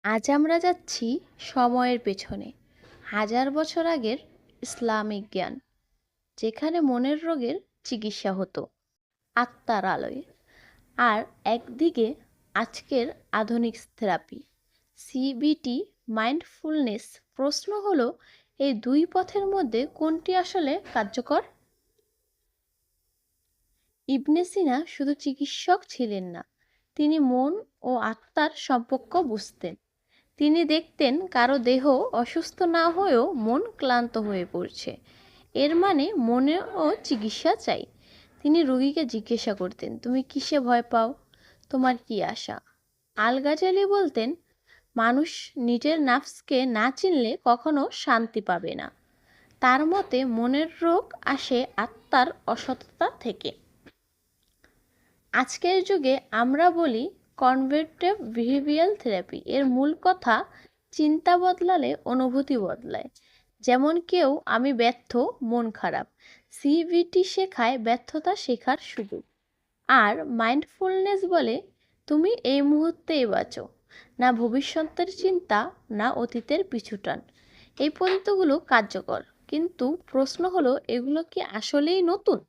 আজ আমরা যাচ্ছি সময়ের পেছনে, হাজার বছর আগের ইসলামিক জ্ঞান, যেখানে মনের রোগের চিকিৎসা হতো আত্মার আলোয়। আর একদিকে আজকের আধুনিক থেরাপি, সিবিটি, মাইন্ডফুলনেস। প্রশ্ন হলো, এই দুই পথের মধ্যে কোনটি আসলে কার্যকর? ইবনে সিনা শুধু চিকিৎসক ছিলেন না, তিনি মন ও আত্মার সম্পর্ক বুঝতেন। তিনি দেখতেন কারো দেহ অসুস্থ না হয়েও মন ক্লান্ত হয়ে পড়ছে, এর মানে মনেও চিকিৎসা চাই। তিনি রোগীকে জিজ্ঞাসা করতেন, তুমি কিসে ভয় পাও, তোমার কি আশা? আল গাজালি বলতেন, মানুষ নিজের নাফসকে না চিনলে কখনো শান্তি পাবে না। তার মতে মনের রোগ আসে আত্মার অসততা থেকে। আজকের যুগে আমরা বলি কনভার্টিভ বিহেভিয়ারাল থেরাপি। এর মূল কথা, চিন্তা বদলালে অনুভূতি বদলায়। যেমন কেউ আমি ব্যর্থ, মন খারাপ। সিবিটি শেখায় ব্যর্থতা শেখার সুযোগ। আর মাইন্ডফুলনেস বলে তুমি এই মুহূর্তেই বাঁচো, না ভবিষ্যতের চিন্তা, না অতীতের পিছুটান। এই পদ্ধতিগুলো কার্যকর, কিন্তু প্রশ্ন হলো, এগুলো কি আসলেই নতুন?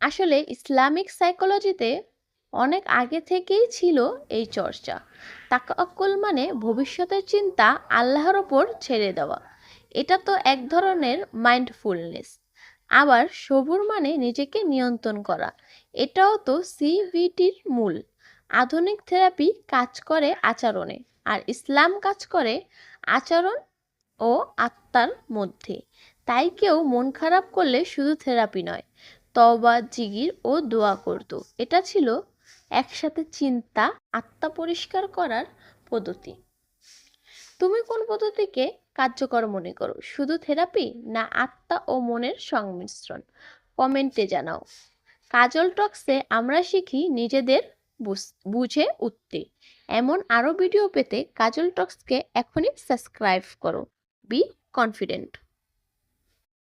আসলে ইসলামিক সাইকোলজিতে অনেক আগে থেকেই ছিল এই চর্চা। তাওয়াক্কুল মানে ভবিষ্যতের চিন্তা আল্লাহর ওপর ছেড়ে দেওয়া। এটা তো এক ধরনের মাইন্ডফুলনেস। আবার সবুর মানে নিজেকে নিয়ন্ত্রণ করা। এটাও তো সিবিটির মূল। আধুনিক থেরাপি কাজ করে আচরণে, আর ইসলাম কাজ করে আচরণ ও আত্মার মধ্যে। তাই কেউ মন খারাপ করলে শুধু থেরাপি নয়, তওবা, জিকির ও দোয়া করত। এটা ছিল একসাথে চিন্তা, আত্মা পরিষ্কার করার পদ্ধতি। তুমি কোন পদ্ধতিকে কার্যকর মনে করো, শুধু থেরাপি, না আত্মা ও মনের সংমিশ্রণ? কমেন্টে জানাও। কাজল টক্সে আমরা শিখি নিজেদের বুঝে উঠতে। এমন আরও ভিডিও পেতে কাজল টক্সকে এখনই সাবস্ক্রাইব করো। Be confident.